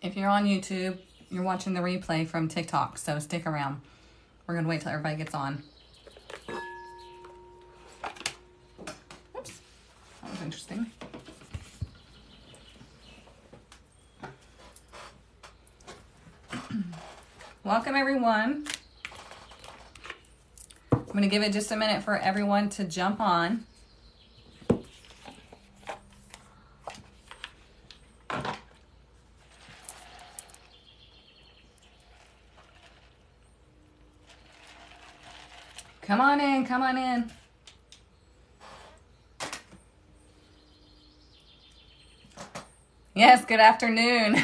If you're on YouTube, you're watching the replay from TikTok, so stick around. We're going to wait till everybody gets on. Oops, that was interesting. Welcome, everyone. I'm going to give it just a minute for everyone to jump on. Come on in, come on in. Yes, good afternoon.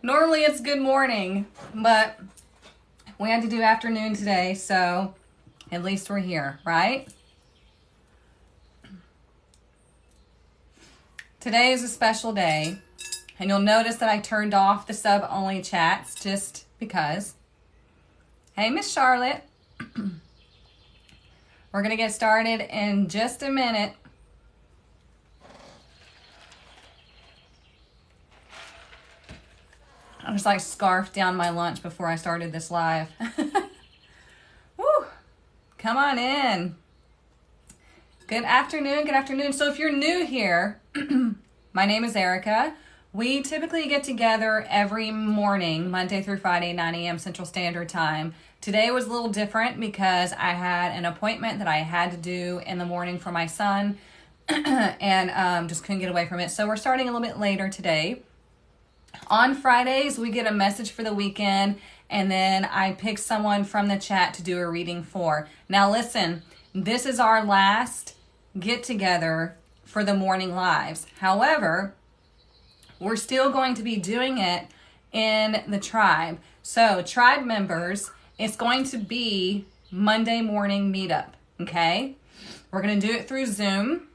Normally it's good morning, but we had to do afternoon today, so at least we're here, right? Today is a special day, and you'll notice that I turned off the sub-only chats just because. Hey, Miss Charlotte. We're going to get started in just a minute. I just like scarfed down my lunch before I started this live. Woo! Come on in. Good afternoon, good afternoon. So if you're new here, my name is Erica. We typically get together every morning, Monday through Friday, 9 a.m. Central Standard Time. Today was a little different because I had an appointment that I had to do in the morning for my son and just couldn't get away from it. So we're starting a little bit later today. On Fridays, we get a message for the weekend, and then I pick someone from the chat to do a reading for. Now listen, this is our last get-together for the morning lives. However, we're still going to be doing it in the tribe. So tribe members, it's going to be Monday morning meetup, okay? We're going to do it through Zoom,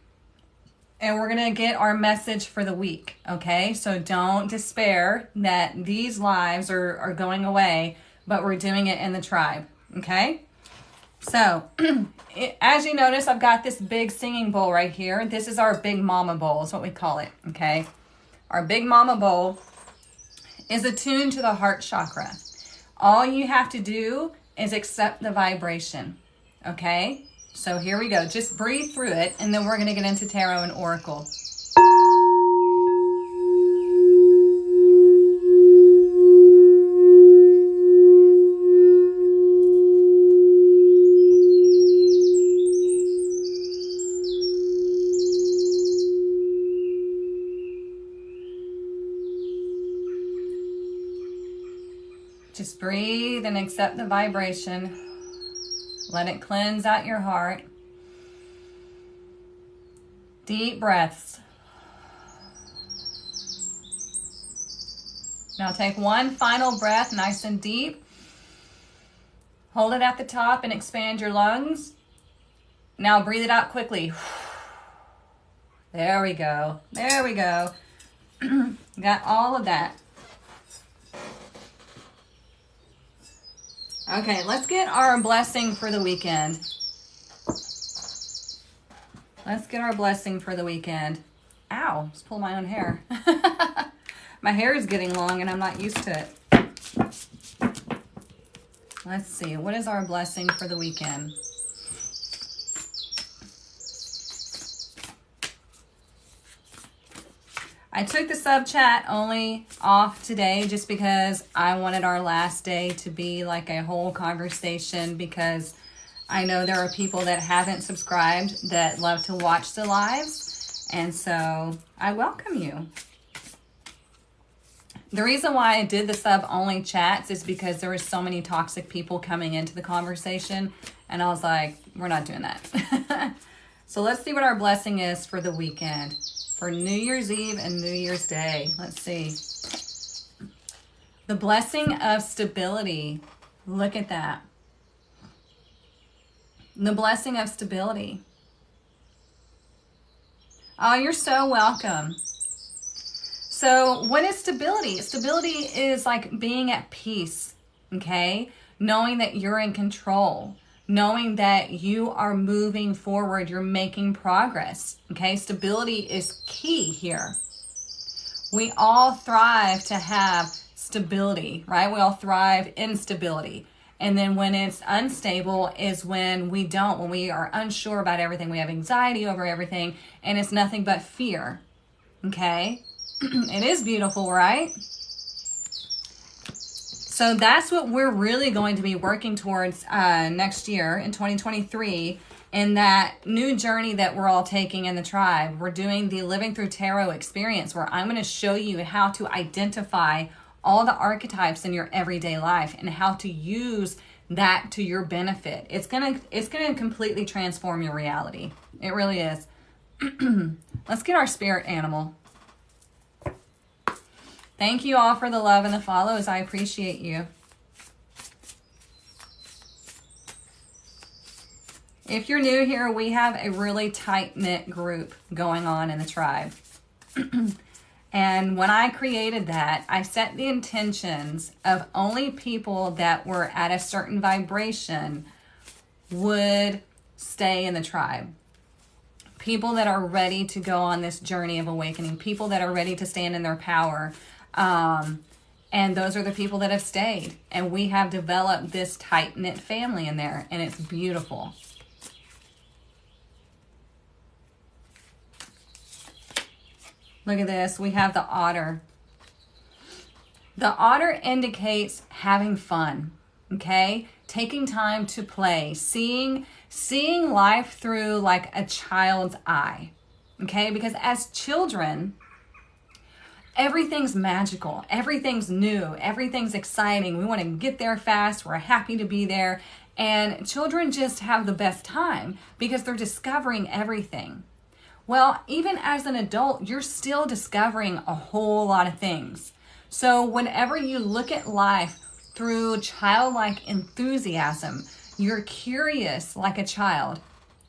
and we're going to get our message for the week, okay? So don't despair that these lives are going away, but we're doing it in the tribe, okay? So as you notice, I've got this big singing bowl right here. This is our Big Mama bowl is what we call it, okay? Our Big Mama bowl is attuned to the heart chakra. All you have to do is accept the vibration, okay? So here we go. Just breathe through it, and then we're going to get into tarot and oracle. Just breathe and accept the vibration. Let it cleanse out your heart. Deep breaths. Now take one final breath, nice and deep. Hold it at the top and expand your lungs. Now breathe it out quickly. There we go. There we go. Got all of that. Okay, let's get our blessing for the weekend. Let's get our blessing for the weekend. Ow, just pulled my own hair. My hair is getting long and I'm not used to it. Let's see, what is our blessing for the weekend? I took the sub chat only off today just because I wanted our last day to be like a whole conversation, because I know there are people that haven't subscribed that love to watch the lives, and so I welcome you. The reason why I did the sub only chats is because there were so many toxic people coming into the conversation, and I was like, we're not doing that. So let's see what our blessing is for the weekend. For New Year's Eve and New Year's Day. Let's see. The blessing of stability. Look at that. The blessing of stability. Oh, you're so welcome. So what is stability? Stability is like being at peace, okay? Knowing that you're in control. Knowing that you are moving forward, you're making progress, okay? Stability is key here. We all thrive to have stability, right? We all thrive in stability. And then when it's unstable is when we don't, when we are unsure about everything. We have anxiety over everything, and it's nothing but fear. Okay? It is beautiful, right? So that's what we're really going to be working towards next year in 2023 in that new journey that we're all taking in the tribe. We're doing the Living Through Tarot experience where I'm going to show you how to identify all the archetypes in your everyday life and how to use that to your benefit. It's gonna completely transform your reality. It really is. Let's get our spirit animal. Thank you all for the love and the follows. I appreciate you. If you're new here, we have a really tight-knit group going on in the tribe. And when I created that, I set the intentions of only people that were at a certain vibration would stay in the tribe. People that are ready to go on this journey of awakening, people that are ready to stand in their power. And those are the people that have stayed. And we have developed this tight-knit family in there, and it's beautiful. Look at this. We have the otter. The otter indicates having fun, okay? Taking time to play, seeing life through like a child's eye, okay? Because as children, everything's magical, everything's new, everything's exciting. We want to get there fast. We're happy to be there. And children just have the best time because they're discovering everything. Well, even as an adult, you're still discovering a whole lot of things. So whenever you look at life through childlike enthusiasm, you're curious like a child.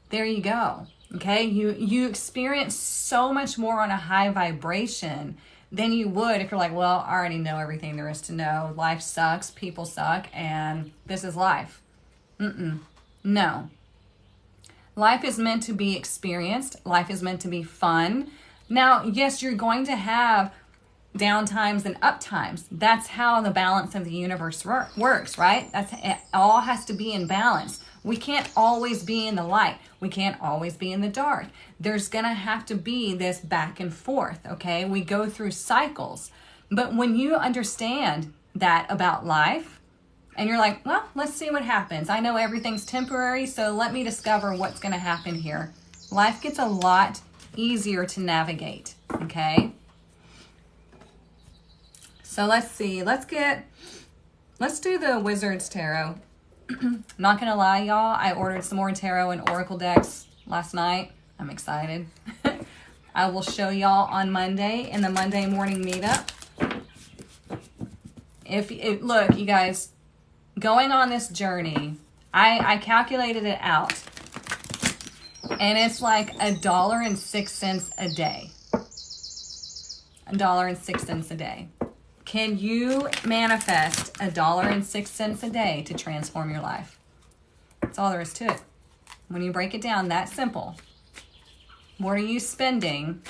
There you go. Okay? You experience so much more on a high vibration than you would if you're like, well, I already know everything there is to know. Life sucks, people suck, and this is life. No. Life is meant to be experienced. Life is meant to be fun. Now, yes, you're going to have down times and up times. That's how the balance of the universe works, right? It all has to be in balance. We can't always be in the light. We can't always be in the dark. There's going to have to be this back and forth, okay? We go through cycles. But when you understand that about life, and you're like, well, let's see what happens. I know everything's temporary, so let me discover what's going to happen here. Life gets a lot easier to navigate, okay? So let's see. Let's do the Wizard's Tarot. Not going to lie, y'all. I ordered some more tarot and oracle decks last night. I'm excited. I will show y'all on Monday in the Monday morning meetup. Look, you guys, going on this journey, I calculated it out, and it's like $1.06 a day. $1.06 a day. Can you manifest $1.06 a day to transform your life? That's all there is to it. When you break it down that simple, what are you spending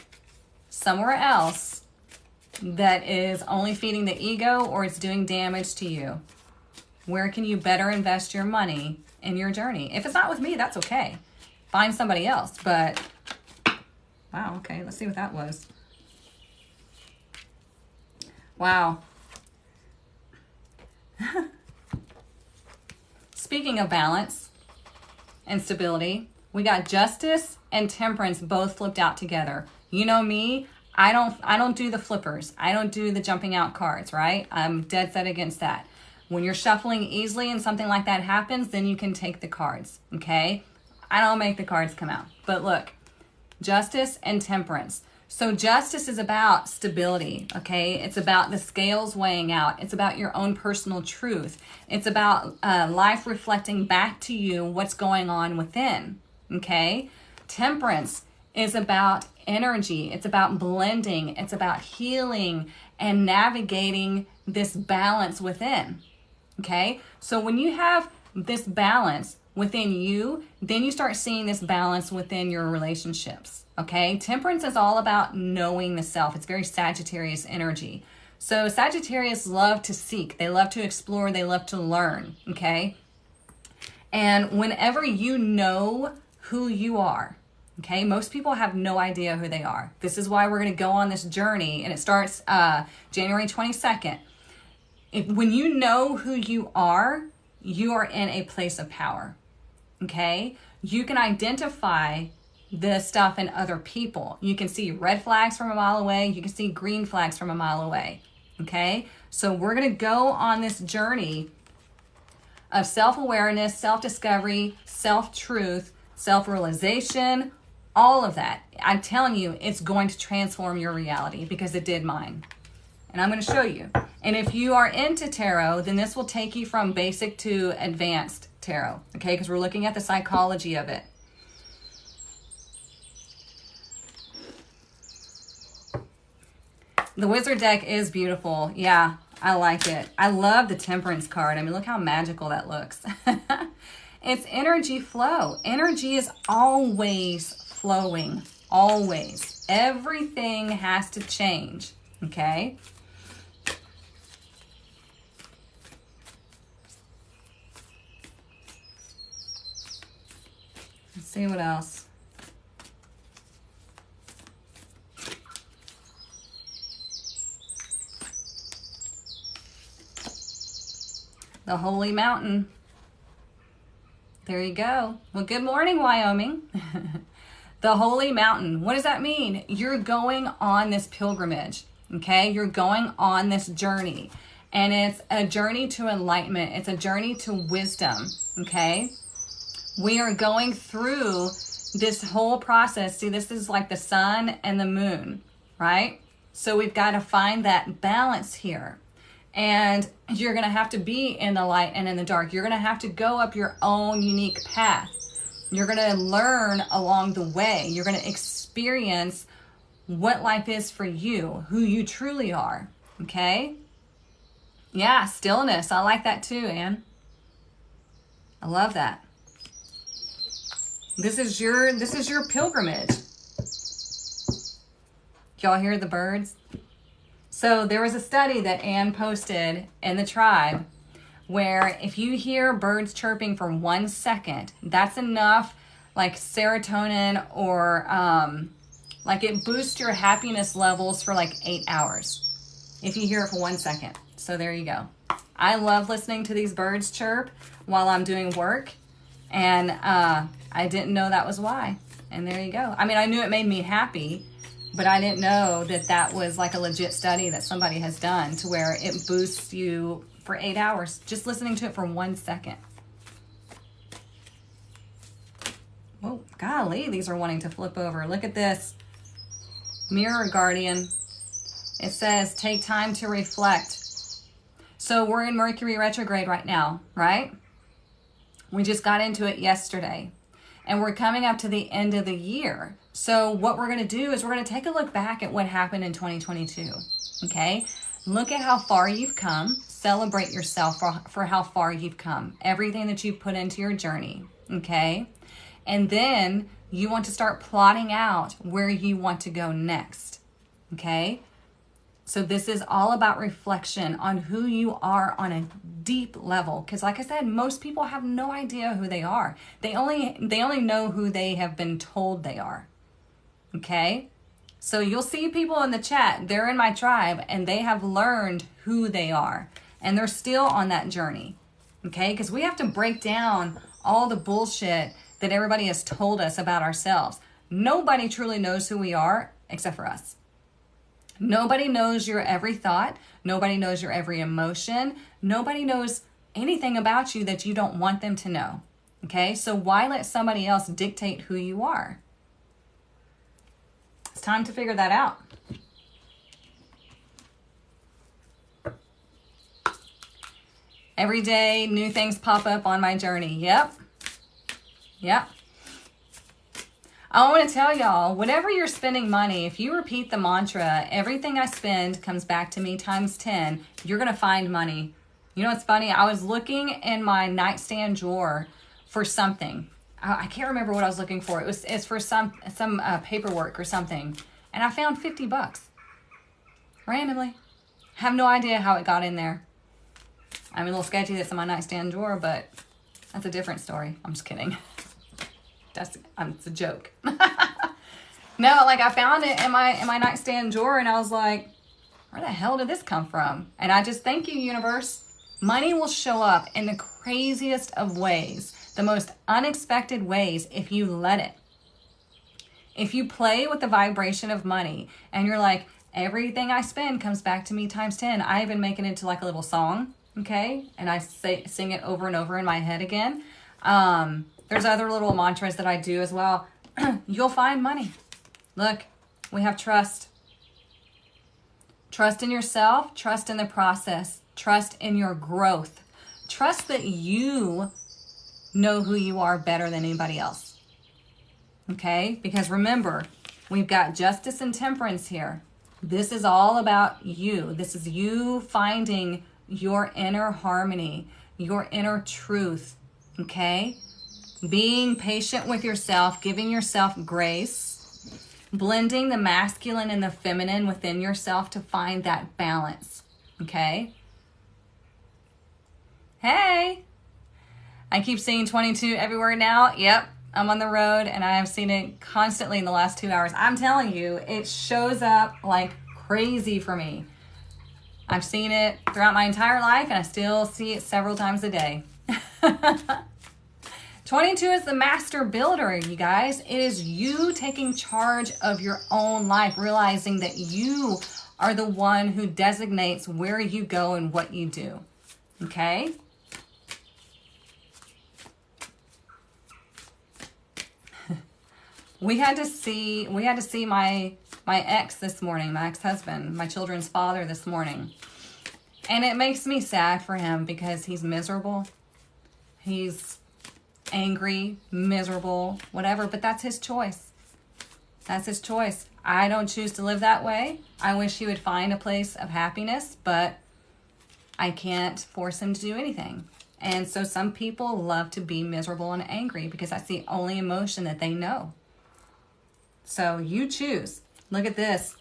somewhere else that is only feeding the ego or it's doing damage to you? Where can you better invest your money in your journey? If it's not with me, that's okay. Find somebody else. But, wow, okay, let's see what that was. Wow. Speaking of balance and stability, we got Justice and Temperance both flipped out together. You know me, I don't do the flippers. I don't do the jumping out cards, right? I'm dead set against that. When you're shuffling easily and something like that happens, then you can take the cards, okay? I don't make the cards come out. But look, Justice and Temperance. So Justice is about stability, okay? It's about the scales weighing out. It's about your own personal truth. It's about life reflecting back to you what's going on within, okay? Temperance is about energy. It's about blending. It's about healing and navigating this balance within, okay? So when you have this balance, within you, then you start seeing this balance within your relationships. Okay, temperance is all about knowing the self. It's very Sagittarius energy. So Sagittarius love to seek, they love to explore, they love to learn. Okay, and whenever you know who you are, okay, most people have no idea who they are. This is why we're going to go on this journey, and it starts January 22nd. When you know who you are in a place of power. Okay, you can identify the stuff in other people. You can see red flags from a mile away. You can see green flags from a mile away. Okay, so we're going to go on this journey of self-awareness, self-discovery, self-truth, self-realization, all of that. I'm telling you, it's going to transform your reality because it did mine. And I'm going to show you. And if you are into tarot, then this will take you from basic to advanced tarot. Okay, because we're looking at the psychology of it. The wizard deck is beautiful. Yeah, I like it. I love the temperance card. I mean, look how magical that looks. It's energy flow. Energy is always flowing. Always. Everything has to change. Okay? Let's see what else. The Holy Mountain. There you go. Well, good morning, Wyoming. The Holy Mountain. What does that mean? You're going on this pilgrimage, okay? You're going on this journey. And it's a journey to enlightenment. It's a journey to wisdom, okay? We are going through this whole process. See, this is like the sun and the moon, right? So we've got to find that balance here. And you're going to have to be in the light and in the dark. You're going to have to go up your own unique path. You're going to learn along the way. You're going to experience what life is for you, who you truly are. Okay? Yeah, stillness. I like that too, Anne. I love that. This is your pilgrimage. Y'all hear the birds? So there was a study that Anne posted in the tribe where if you hear birds chirping for 1 second, that's enough like serotonin or like it boosts your happiness levels for like 8 hours if you hear it for 1 second. So there you go. I love listening to these birds chirp while I'm doing work, and I didn't know that was why. And there you go. I mean, I knew it made me happy, but I didn't know that that was like a legit study that somebody has done to where it boosts you for 8 hours, just listening to it for 1 second. Whoa, golly, these are wanting to flip over. Look at this. Mirror Guardian. It says, take time to reflect. So we're in Mercury retrograde right now, right? We just got into it yesterday. And we're coming up to the end of the year. So what we're going to do is we're going to take a look back at what happened in 2022. Okay? Look at how far you've come. Celebrate yourself for how far you've come. Everything that you've put into your journey. Okay? And then you want to start plotting out where you want to go next. Okay? So this is all about reflection on who you are on a deep level. Because like I said, most people have no idea who they are. They only know who they have been told they are. Okay? So you'll see people in the chat, they're in my tribe, and they have learned who they are. And they're still on that journey. Okay? Because we have to break down all the bullshit that everybody has told us about ourselves. Nobody truly knows who we are except for us. Nobody knows your every thought. Nobody knows your every emotion. Nobody knows anything about you that you don't want them to know. Okay? So why let somebody else dictate who you are? It's time to figure that out. Every day, new things pop up on my journey. Yep. Yep. I want to tell y'all, whenever you're spending money, if you repeat the mantra, everything I spend comes back to me times 10, you're going to find money. You know what's funny? I was looking in my nightstand drawer for something. I can't remember what I was looking for. It's for some paperwork or something. And I found $50 randomly. Have no idea how it got in there. I'm a little sketchy that's in my nightstand drawer, but that's a different story. I'm just kidding. It's a joke. No, like I found it in my nightstand drawer and I was like, where the hell did this come from? And I just thank you, universe. Money will show up in the craziest of ways, the most unexpected ways if you let it. If you play with the vibration of money and you're like, everything I spend comes back to me times 10. I even make it into like a little song, okay? And I sing it over and over in my head again. There's other little mantras that I do as well. You'll find money. Look, we have trust. Trust in yourself, trust in the process, trust in your growth. Trust that you know who you are better than anybody else. Okay? Because remember, we've got justice and temperance here. This is all about you. This is you finding your inner harmony, your inner truth. Okay? Being patient with yourself, giving yourself grace. Blending the masculine and the feminine within yourself to find that balance, okay? Hey! I keep seeing 22 everywhere now. Yep, I'm on the road and I have seen it constantly in the last 2 hours. I'm telling you, it shows up like crazy for me. I've seen it throughout my entire life and I still see it several times a day. 22 is the master builder, you guys. It is you taking charge of your own life, realizing that you are the one who designates where you go and what you do. Okay? We had to see my ex this morning, my ex-husband, my children's father this morning. And it makes me sad for him because he's miserable. He's angry, miserable, whatever, but that's his choice. That's his choice. I don't choose to live that way. I wish he would find a place of happiness, but I can't force him to do anything. And so some people love to be miserable and angry because that's the only emotion that they know. So you choose. Look at this.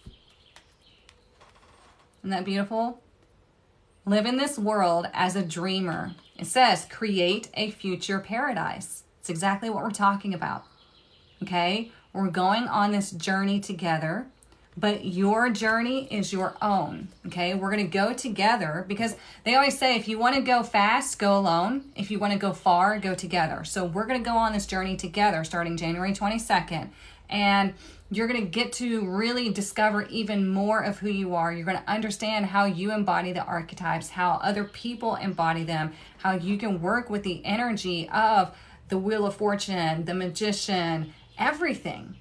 Isn't that beautiful? Live in this world as a dreamer. It says, create a future paradise. It's exactly what we're talking about. Okay? We're going on this journey together, but your journey is your own. Okay? We're going to go together because they always say, if you want to go fast, go alone. If you want to go far, go together. So we're going to go on this journey together starting January 22nd. And you're going to get to really discover even more of who you are. You're going to understand how you embody the archetypes, how other people embody them, how you can work with the energy of the Wheel of Fortune, the Magician, everything.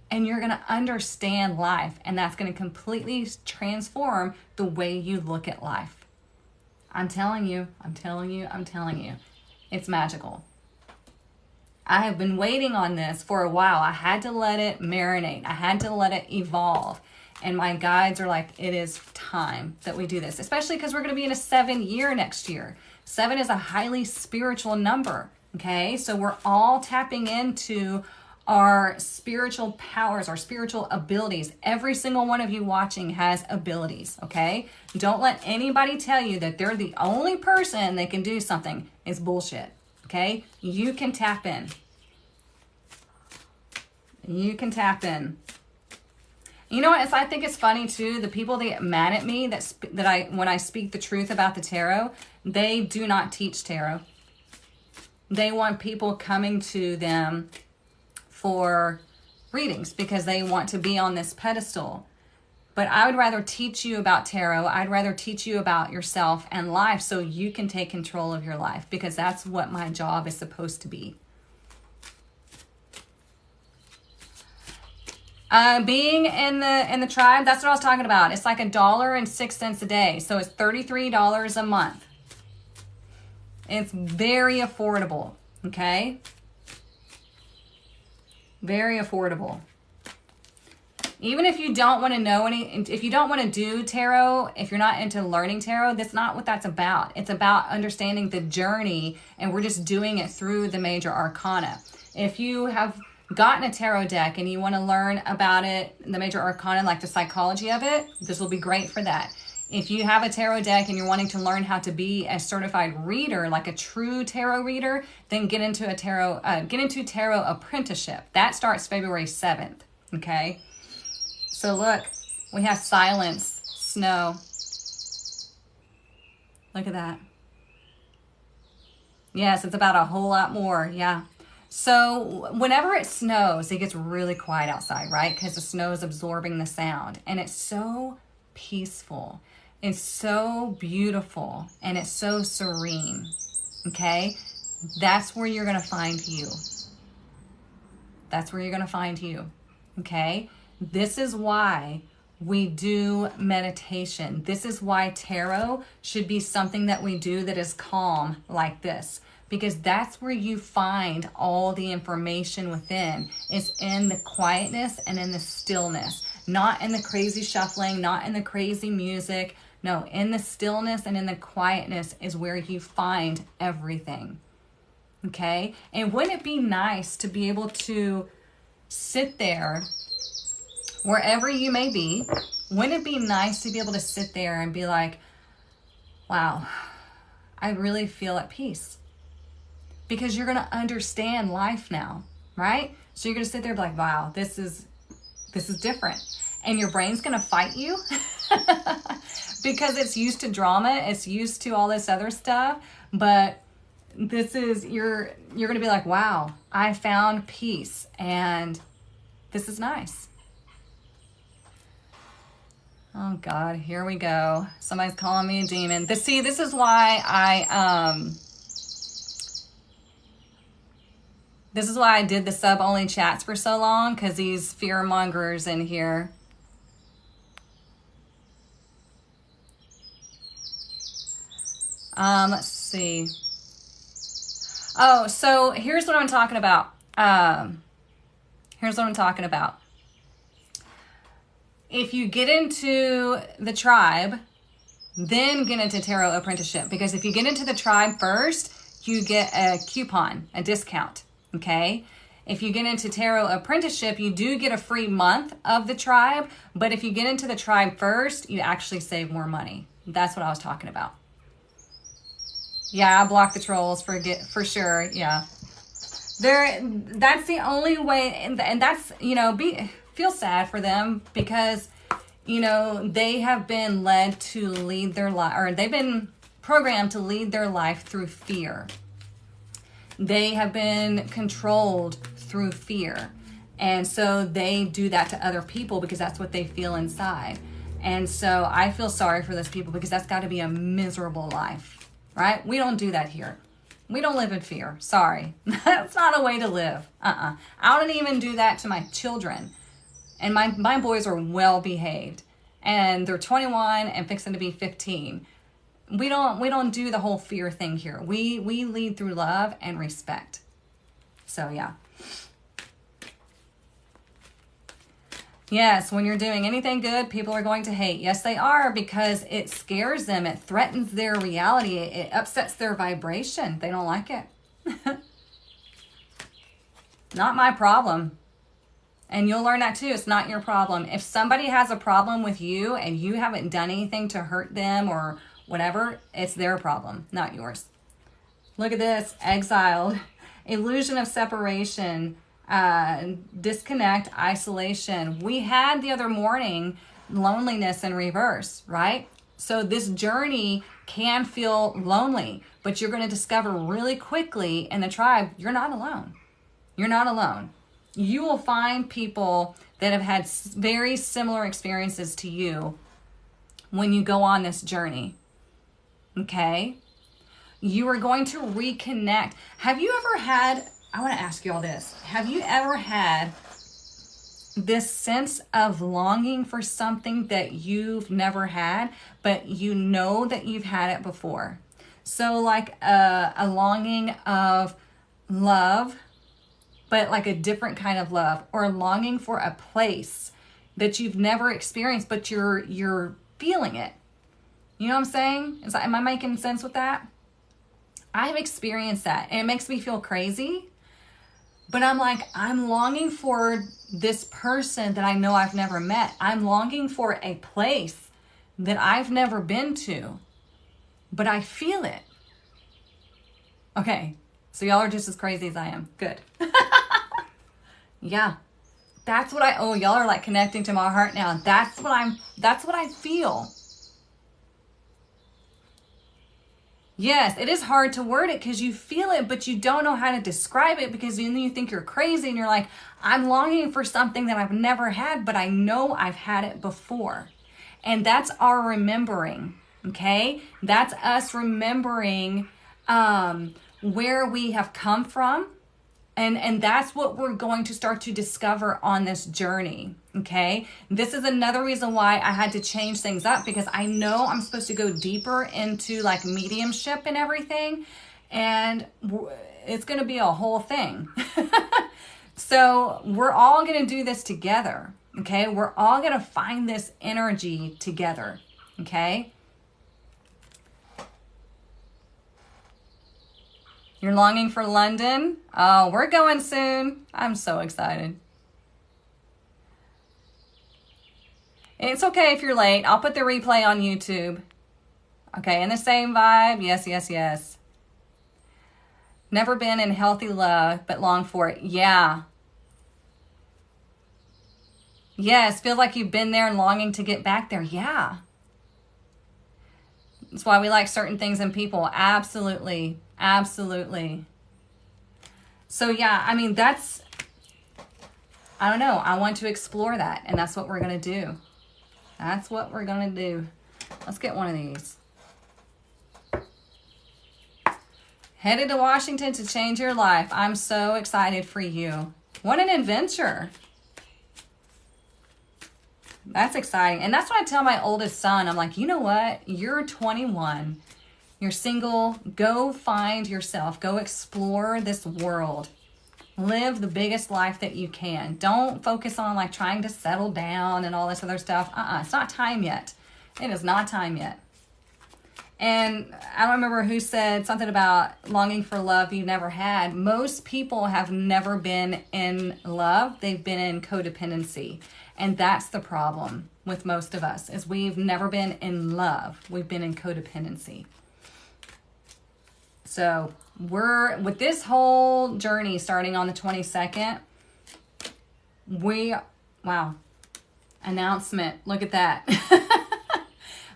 And you're going to understand life. And that's going to completely transform the way you look at life. I'm telling you, I'm telling you, I'm telling you. It's magical. I have been waiting on this for a while. I had to let it marinate. I had to let it evolve. And my guides are like, it is time that we do this, especially because we're going to be in a 7-year next year. 7 is a highly spiritual number. Okay. So we're all tapping into our spiritual powers, our spiritual abilities. Every single one of you watching has abilities. Okay. Don't let anybody tell you that they're the only person that can do something. It's bullshit. Okay, you can tap in. You can tap in. You know what? I think it's funny too. The people that get mad at me when I speak the truth about the tarot, they do not teach tarot. They want people coming to them for readings because they want to be on this pedestal. But I would rather teach you about tarot. I'd rather teach you about yourself and life so you can take control of your life because that's what my job is supposed to be. Being in the tribe, that's what I was talking about. It's like $1.06 a day. So it's $33 a month. It's very affordable. Okay? Very affordable. Even if you don't want to know if you don't want to do tarot, if you're not into learning tarot, that's not what that's about. It's about understanding the journey, and we're just doing it through the major arcana. If you have gotten a tarot deck and you want to learn about it, the major arcana, like the psychology of it, this will be great for that. If you have a tarot deck and you're wanting to learn how to be a certified reader, like a true tarot reader, then get into Tarot Apprenticeship. That starts February 7th, okay? So look, we have silence, snow. Look at that. Yes, it's about a whole lot more, yeah. So whenever it snows, it gets really quiet outside, right? Because the snow is absorbing the sound. And it's so peaceful. It's so beautiful. And it's so serene, okay? That's where you're going to find you. That's where you're going to find you, okay? This is why we do meditation. This is why tarot should be something that we do that is calm like this. Because that's where you find all the information within. It's in the quietness and in the stillness. Not in the crazy shuffling, not in the crazy music. No, in the stillness and in the quietness is where you find everything. Okay? And wouldn't it be nice to be able to sit there, wherever you may be, wouldn't it be nice to be able to sit there and be like, wow, I really feel at peace. Because you're going to understand life now, right? So you're going to sit there and be like, wow, this is different. And your brain's going to fight you because it's used to drama. It's used to all this other stuff. But this is, you're going to be like, wow, I found peace. And this is nice. Oh God, here we go. Somebody's calling me a demon. This is why I did the sub-only chats for so long, because these fear mongers in here. Let's see. Oh, so here's what I'm talking about. If you get into the tribe, then get into Tarot Apprenticeship. Because if you get into the tribe first, you get a coupon, a discount. Okay, if you get into Tarot Apprenticeship, you do get a free month of the tribe. But if you get into the tribe first, you actually save more money. That's what I was talking about. Yeah, I block the trolls for sure. Yeah, that's the only way, and that's, you know, feel sad for them, because, you know, they have been led to lead their life, or they've been programmed to lead their life through fear. They have been controlled through fear. And so they do that to other people because that's what they feel inside. And so I feel sorry for those people, because that's got to be a miserable life, right? We don't do that here. We don't live in fear. Sorry. That's not a way to live. I don't even do that to my children. And my boys are well behaved. And they're 21 and fixing to be 15. We don't do the whole fear thing here. We lead through love and respect. So yeah. Yes, when you're doing anything good, people are going to hate. Yes, they are, because it scares them. It threatens their reality. It upsets their vibration. They don't like it. Not my problem. And you'll learn that too. It's not your problem. If somebody has a problem with you and you haven't done anything to hurt them or whatever, it's their problem, not yours. Look at this. Exiled. Illusion of separation. Disconnect. Isolation. We had the other morning loneliness in reverse, right? So this journey can feel lonely, but you're going to discover really quickly in the tribe, you're not alone. You're not alone. You will find people that have had very similar experiences to you when you go on this journey. Okay? You are going to reconnect. Have you ever had, I want to ask you all this. Have you ever had this sense of longing for something that you've never had, but you know that you've had it before? So like a longing of love, but like a different kind of love, or longing for a place. that you've never experienced, but you're feeling it. You know what I'm saying? Am I making sense with that? I've experienced that, and it makes me feel crazy. But I'm like, I'm longing for this person that I know I've never met. I'm longing for a place that I've never been to, but I feel it. Okay, so y'all are just as crazy as I am. Good. Yeah, that's what y'all are like connecting to my heart now. That's what I feel. Yes, it is hard to word it because you feel it, but you don't know how to describe it because then you think you're crazy and you're like, I'm longing for something that I've never had, but I know I've had it before. And that's our remembering, okay? That's us remembering where we have come from. And that's what we're going to start to discover on this journey, okay? This is another reason why I had to change things up, because I know I'm supposed to go deeper into like mediumship and everything, and it's going to be a whole thing. So we're all going to do this together, okay? We're all going to find this energy together, okay? You're longing for London? Oh, we're going soon. I'm so excited. It's okay if you're late. I'll put the replay on YouTube. Okay, in the same vibe? Yes, yes, yes. Never been in healthy love, but long for it. Yeah. Yes, feels like you've been there and longing to get back there. Yeah. That's why we like certain things in people. Absolutely. Absolutely. So yeah, I mean, I don't know. I want to explore that, and that's what we're going to do. That's what we're going to do. Let's get one of these. Headed to Washington to change your life. I'm so excited for you. What an adventure. That's exciting. And that's what I tell my oldest son. I'm like, you know what? You're 21. You're single. Go find yourself. Go explore this world. Live the biggest life that you can. Don't focus on like trying to settle down and all this other stuff. It's not time yet. It is not time yet. And I don't remember who said something about longing for love you never had. Most people have never been in love. They've been in codependency. And that's the problem with most of us, is we've never been in love. We've been in codependency. So we're, with this whole journey starting on the 22nd, wow, announcement. Look at that.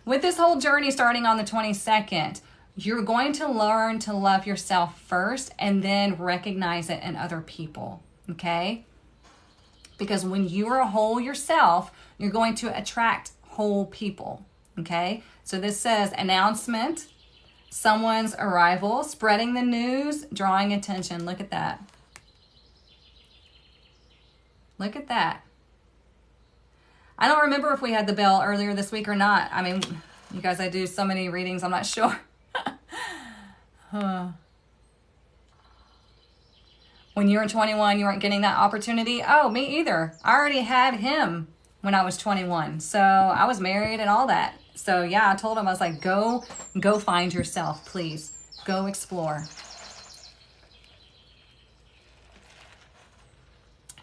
With this whole journey starting on the 22nd, you're going to learn to love yourself first and then recognize it in other people, okay? Because when you are a whole yourself, you're going to attract whole people, okay? So this says announcement, someone's arrival, spreading the news, drawing attention. Look at that. Look at that. I don't remember if we had the bell earlier this week or not. I mean, you guys, I do so many readings, I'm not sure. When you were 21, you weren't getting that opportunity? Oh, me either. I already had him when I was 21. So I was married and all that. So yeah, I told him, I was like, go find yourself, please. Go explore.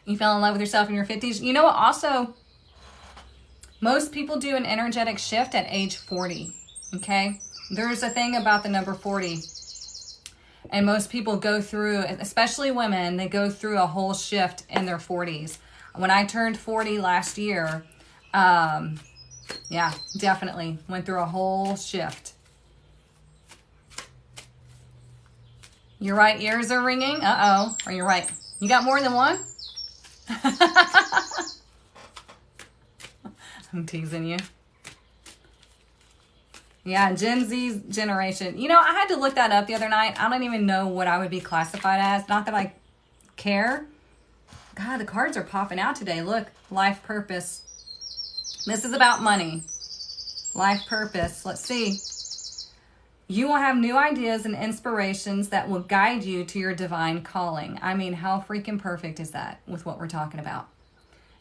You fell in love with yourself in your 50s. You know what? Also, most people do an energetic shift at age 40, okay? There's a thing about the number 40. And most people go through, especially women, they go through a whole shift in their 40s. When I turned 40 last year, yeah, definitely went through a whole shift. Your right ears are ringing. Uh-oh. Are you right? You got more than one? I'm teasing you. Yeah, Gen Z's generation. You know, I had to look that up the other night. I don't even know what I would be classified as. Not that I care. God, the cards are popping out today. Look, life purpose. This is about money. Life purpose. Let's see. You will have new ideas and inspirations that will guide you to your divine calling. I mean, how freaking perfect is that with what we're talking about?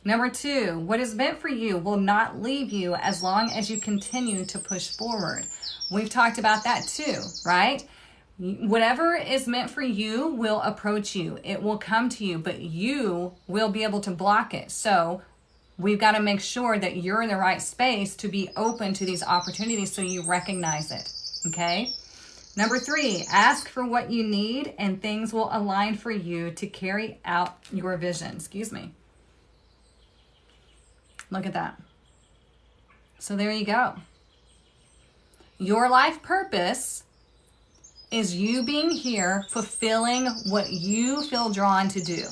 Number 2, what is meant for you will not leave you as long as you continue to push forward. We've talked about that too, right? Whatever is meant for you will approach you. It will come to you, but you will be able to block it. So we've got to make sure that you're in the right space to be open to these opportunities so you recognize it, okay? Number 3, ask for what you need and things will align for you to carry out your vision. Excuse me. Look at that. So there you go. Your life purpose is you being here, fulfilling what you feel drawn to do,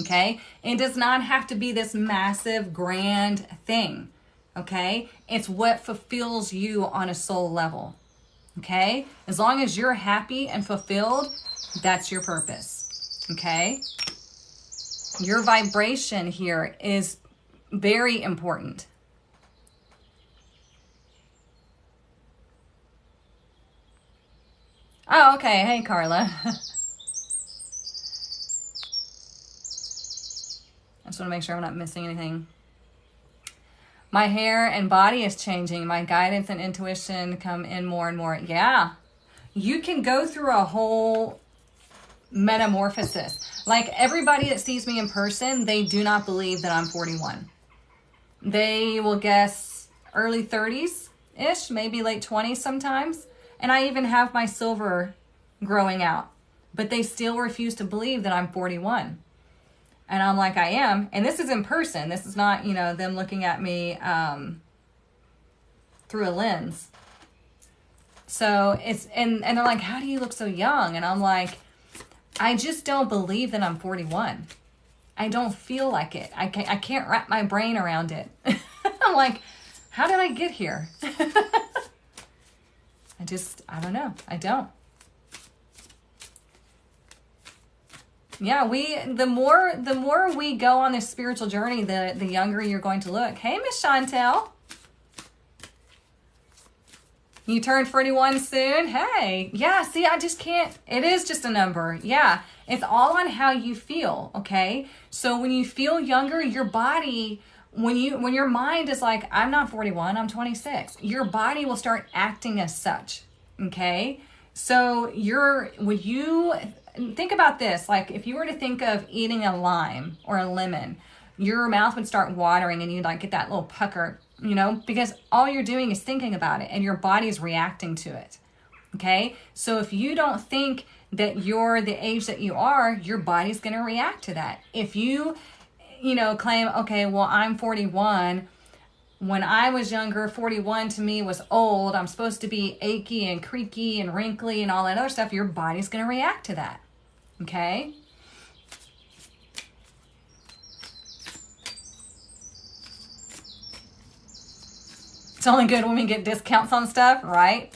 okay? It does not have to be this massive, grand thing, okay? It's what fulfills you on a soul level, okay? As long as you're happy and fulfilled, that's your purpose, okay? Your vibration here is very important. Oh, okay. Hey, Carla. I just want to make sure I'm not missing anything. My hair and body is changing. My guidance and intuition come in more and more. Yeah. You can go through a whole metamorphosis. Like everybody that sees me in person, they do not believe that I'm 41. They will guess early 30s-ish, maybe late 20s sometimes. And I even have my silver growing out. But they still refuse to believe that I'm 41. And I'm like, I am. And this is in person. This is not, you know, them looking at me through a lens. So it's, and they're like, how do you look so young? And I'm like, I just don't believe that I'm 41. I don't feel like it. I can't wrap my brain around it. I'm like, how did I get here? I don't know. I don't. Yeah, the more we go on this spiritual journey, the younger you're going to look. Hey, Miss Chantel. You turned 41 soon? Hey. Yeah, see, I just can't. It is just a number. Yeah. It's all on how you feel, okay? So when you feel younger, your body, when your mind is like, I'm not 41, I'm 26, your body will start acting as such, okay? So when you think about this, like if you were to think of eating a lime or a lemon, your mouth would start watering and you'd like get that little pucker, you know, because all you're doing is thinking about it and your body's reacting to it, okay? So if you don't think that you're the age that you are, your body's going to react to that. If you claim, okay, well, I'm 41. When I was younger, 41 to me was old. I'm supposed to be achy and creaky and wrinkly and all that other stuff. Your body's going to react to that. Okay? It's only good when we get discounts on stuff, right?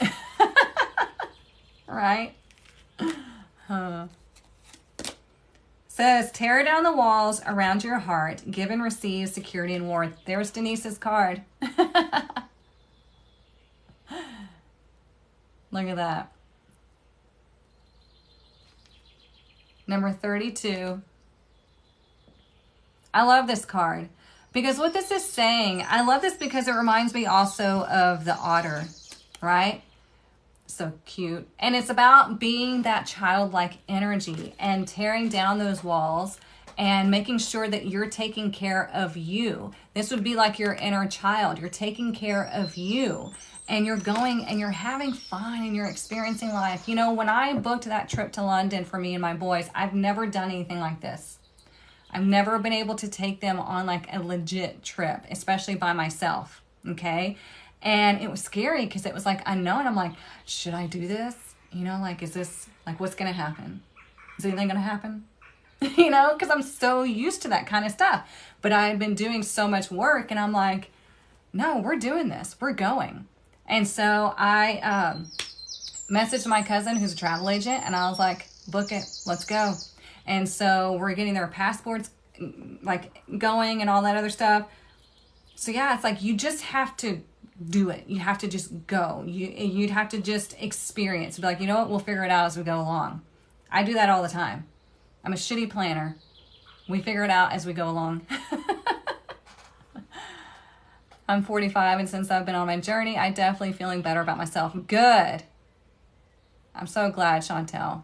Right? Says, tear down the walls around your heart. Give and receive security and warmth. There's Denise's card. Look at that. Number 32. I love this card. Because what this is saying, I love this because it reminds me also of the otter, right? So cute. And it's about being that childlike energy and tearing down those walls and making sure that you're taking care of you. This would be like your inner child. You're taking care of you and you're going and you're having fun and you're experiencing life. You know, when I booked that trip to London for me and my boys, I've never done anything like this. I've never been able to take them on like a legit trip, especially by myself. Okay. And it was scary because it was like unknown. I'm like, should I do this? You know, like, is this, like, what's going to happen? Is anything going to happen? You know, because I'm so used to that kind of stuff. But I had been doing so much work and I'm like, no, we're doing this. We're going. And so I messaged my cousin who's a travel agent and I was like, book it. Let's go. And so we're getting their passports like going and all that other stuff. So yeah, it's like you just have to do it. You have to just go. You'd have to just experience. Be like, you know what? We'll figure it out as we go along. I do that all the time. I'm a shitty planner. We figure it out as we go along. I'm 45, and since I've been on my journey, I definitely feeling better about myself. Good. I'm so glad, Chantel.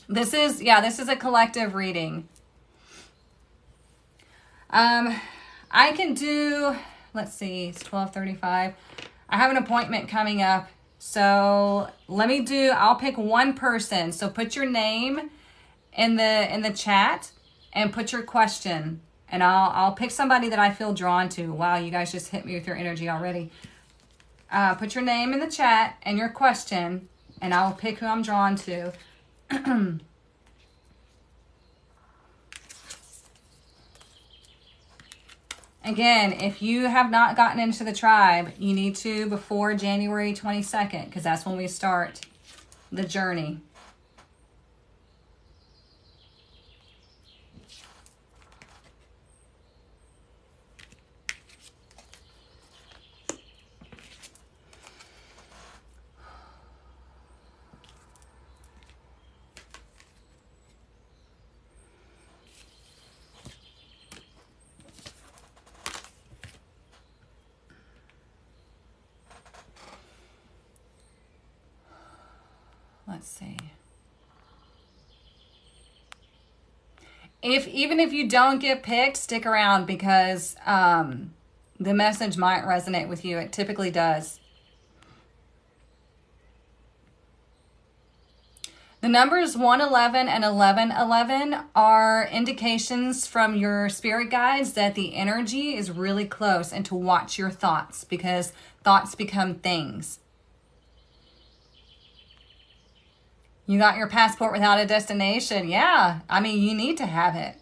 This is a collective reading. I can do, let's see, it's 12:35. I have an appointment coming up. So I'll pick one person. So put your name in the chat and put your question. And I'll pick somebody that I feel drawn to. Wow, you guys just hit me with your energy already. Put your name in the chat and your question, and I'll pick who I'm drawn to. Again, if you have not gotten into the tribe, you need to before January 22nd, because that's when we start the journey. Let's see. Even if you don't get picked, stick around, because the message might resonate with you. It typically does. The numbers 111 and 1111 are indications from your spirit guides that the energy is really close, and to watch your thoughts, because thoughts become things. You got your passport without a destination. Yeah, I mean, you need to have it.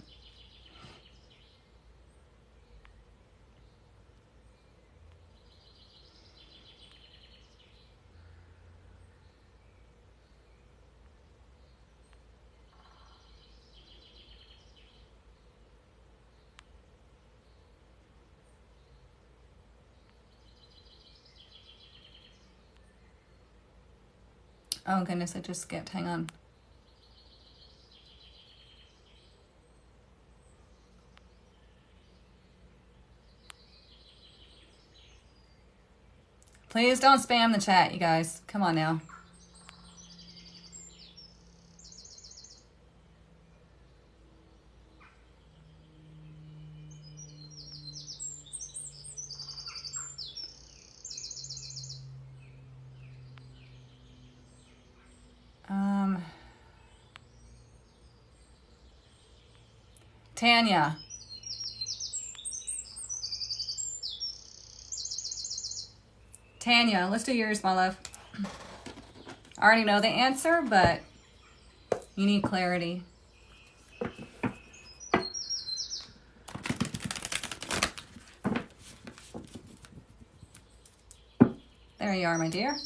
Oh goodness, I just skipped. Hang on. Please don't spam the chat, you guys. Come on now. Tanya. Tanya, let's do yours, my love. I already know the answer, but you need clarity. There you are, my dear.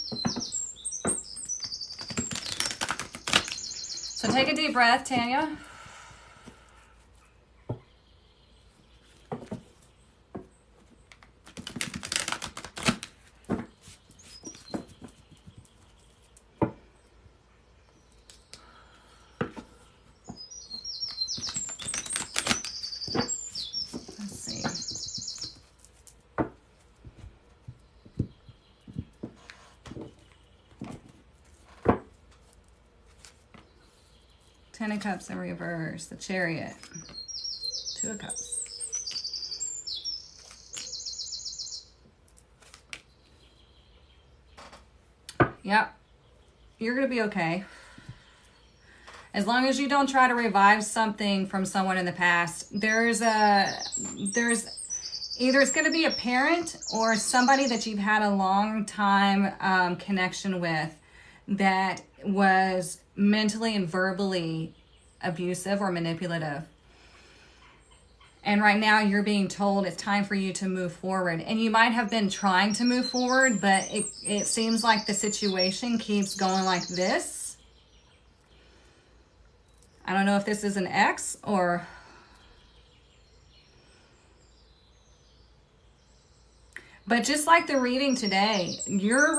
So take a deep breath, Tanya. Ten of Cups in reverse, the Chariot, Two of Cups. Yep, you're going to be okay. As long as you don't try to revive something from someone in the past, there's either it's going to be a parent or somebody that you've had a long time connection with that was mentally and verbally abusive or manipulative. And right now you're being told it's time for you to move forward. And you might have been trying to move forward, but it seems like the situation keeps going like this. I don't know if this is an ex or... But just like the reading today, your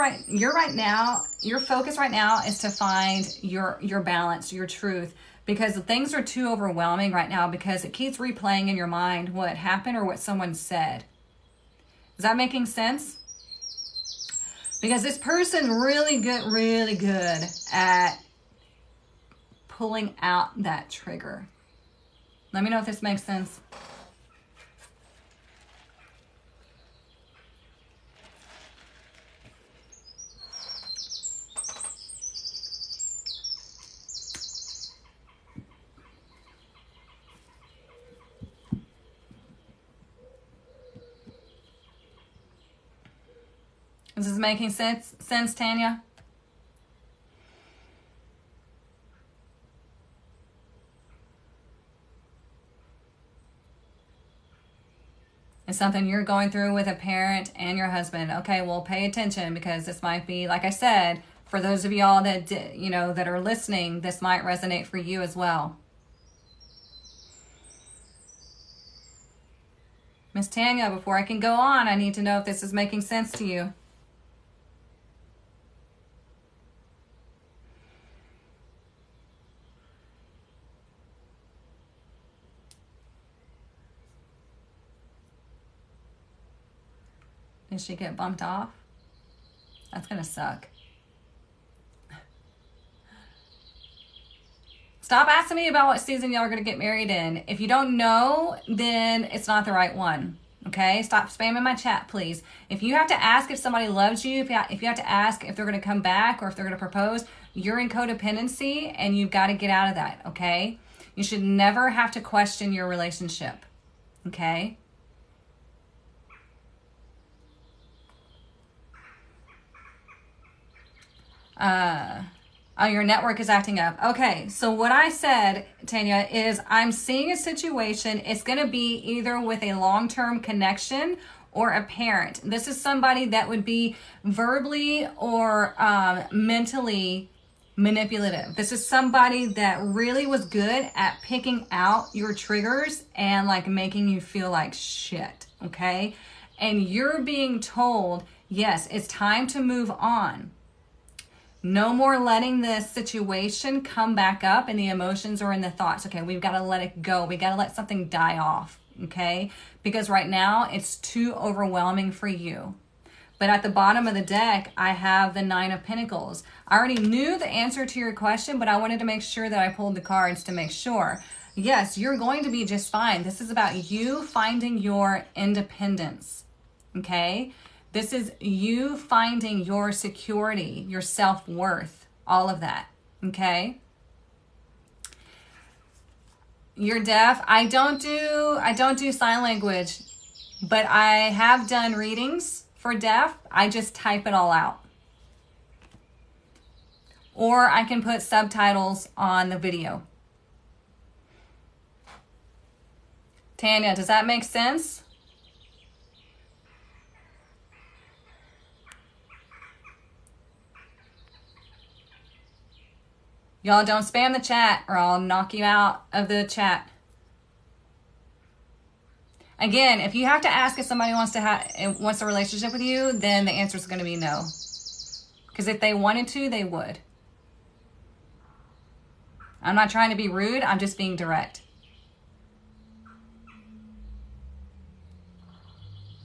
focus right now is to find your balance, your truth. because things are too overwhelming right now, because it keeps replaying in your mind what happened or what someone said. Is that making sense? Because this person really good at pulling out that trigger. Let me know if this makes sense. Is this making sense, Tanya? It's something you're going through with a parent and your husband. Okay, well, pay attention, because this might be, like I said, for those of y'all that, that are listening, this might resonate for you as well. Miss Tanya, before I can go on, I need to know if this is making sense to you. Did she get bumped off? That's gonna suck. Stop asking me about what season y'all are gonna get married in. If you don't know, then it's not the right one. Okay? Stop spamming my chat, please. If you have to ask if somebody loves you, if you have to ask if they're gonna come back or if they're gonna propose, you're in codependency and you've got to get out of that. Okay? You should never have to question your relationship. Okay? Oh, your network is acting up. Okay, so what I said, Tanya, is I'm seeing a situation. It's going to be either with a long-term connection or a parent. This is somebody that would be verbally or mentally manipulative. This is somebody that really was good at picking out your triggers and like making you feel like shit, okay? And you're being told, yes, it's time to move on. No more letting this situation come back up in the emotions or in the thoughts. Okay, we've got to let it go. We got to let something die off, okay? Because right now it's too overwhelming for you. But at the bottom of the deck, I have the Nine of Pentacles. I already knew the answer to your question, but I wanted to make sure that I pulled the cards to make sure. Yes, you're going to be just fine. This is about you finding your independence, okay? This is you finding your security, your self-worth, all of that, okay? You're deaf. I don't do sign language, but I have done readings for deaf. I just type it all out. Or I can put subtitles on the video. Tanya, does that make sense? Y'all don't spam the chat or I'll knock you out of the chat. Again, if you have to ask if somebody wants a relationship with you, then the answer is going to be no. Because if they wanted to, they would. I'm not trying to be rude. I'm just being direct.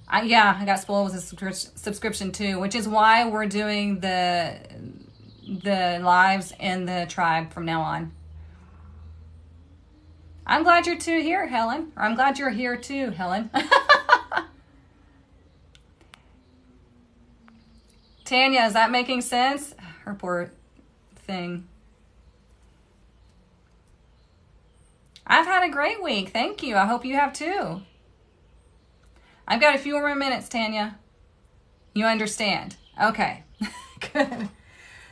I got spoiled with a subscription too, which is why we're doing the lives in the tribe from now on. I'm glad you're here, Helen. Or I'm glad you're here too, Helen. Tanya, is that making sense? Her poor thing. I've had a great week. Thank you. I hope you have too. I've got a few more minutes, Tanya. You understand? Okay. Good.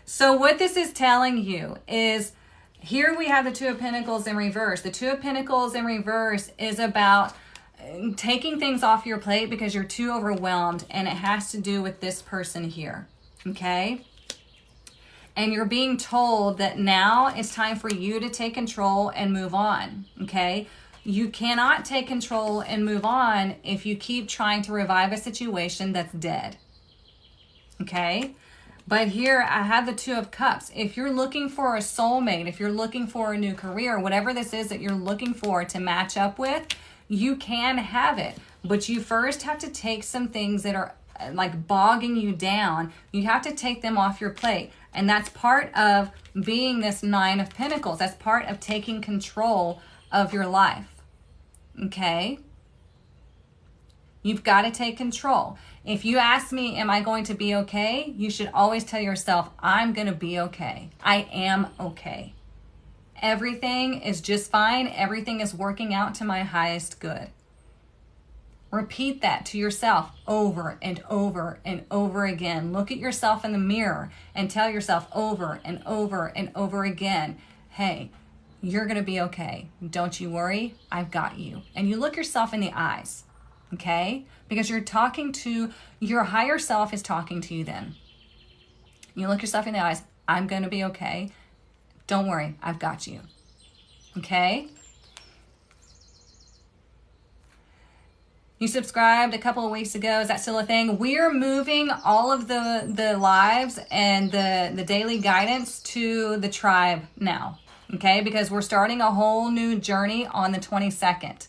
So what this is telling you is, here we have the Two of Pentacles in reverse. The Two of Pentacles in reverse is about taking things off your plate because you're too overwhelmed, and it has to do with this person here, okay? And you're being told that now it's time for you to take control and move on, okay? You cannot take control and move on if you keep trying to revive a situation that's dead, okay? But here I have the Two of Cups. If you're looking for a soulmate, if you're looking for a new career, whatever this is that you're looking for to match up with, you can have it. But you first have to take some things that are like bogging you down. You have to take them off your plate. And that's part of being this Nine of Pentacles. That's part of taking control of your life. Okay? You've got to take control. If you ask me, am I going to be okay? You should always tell yourself, I'm going to be okay. I am okay. Everything is just fine. Everything is working out to my highest good. Repeat that to yourself over and over and over again. Look at yourself in the mirror and tell yourself over and over and over again, hey, you're going to be okay. Don't you worry. I've got you. And you look yourself in the eyes. Okay? Because you're talking to, your higher self is talking to you then. You look yourself in the eyes. I'm going to be okay. Don't worry. I've got you. Okay? You subscribed a couple of weeks ago. Is that still a thing? We're moving all of the lives and the daily guidance to the tribe now. Okay? Because we're starting a whole new journey on the 22nd.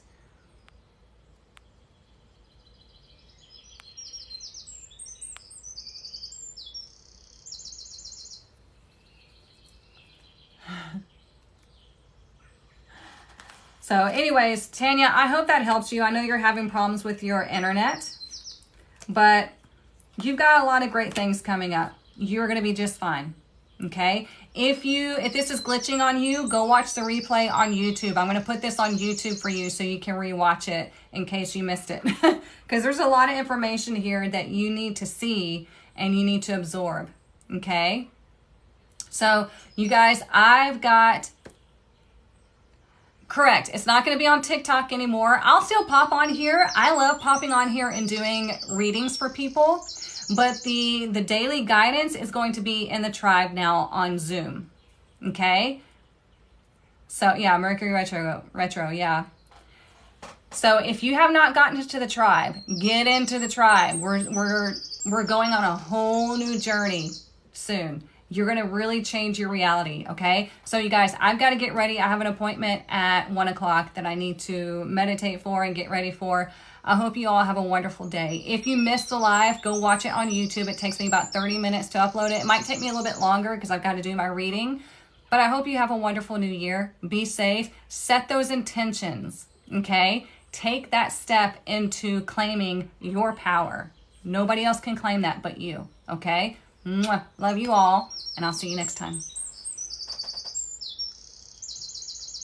So anyways, Tanya, I hope that helps you. I know you're having problems with your internet, but you've got a lot of great things coming up. You're going to be just fine. Okay. If this is glitching on you, go watch the replay on YouTube. I'm going to put this on YouTube for you so you can rewatch it in case you missed it. Because there's a lot of information here that you need to see and you need to absorb. Okay. So you guys, I've got... Correct. It's not going to be on TikTok anymore. I'll still pop on here. I love popping on here and doing readings for people. But the daily guidance is going to be in the tribe now on Zoom. Okay? So, yeah, Mercury retro, yeah. So, if you have not gotten into the tribe, get into the tribe. We're going on a whole new journey soon. You're going to really change your reality, okay? So you guys, I've got to get ready. I have an appointment at 1 o'clock that I need to meditate for and get ready for. I hope you all have a wonderful day. If you missed the live, go watch it on YouTube. It takes me about 30 minutes to upload it. It might take me a little bit longer because I've got to do my reading. But I hope you have a wonderful new year. Be safe. Set those intentions, okay? Take that step into claiming your power. Nobody else can claim that but you, okay? Mwah. Love you all, and I'll see you next time.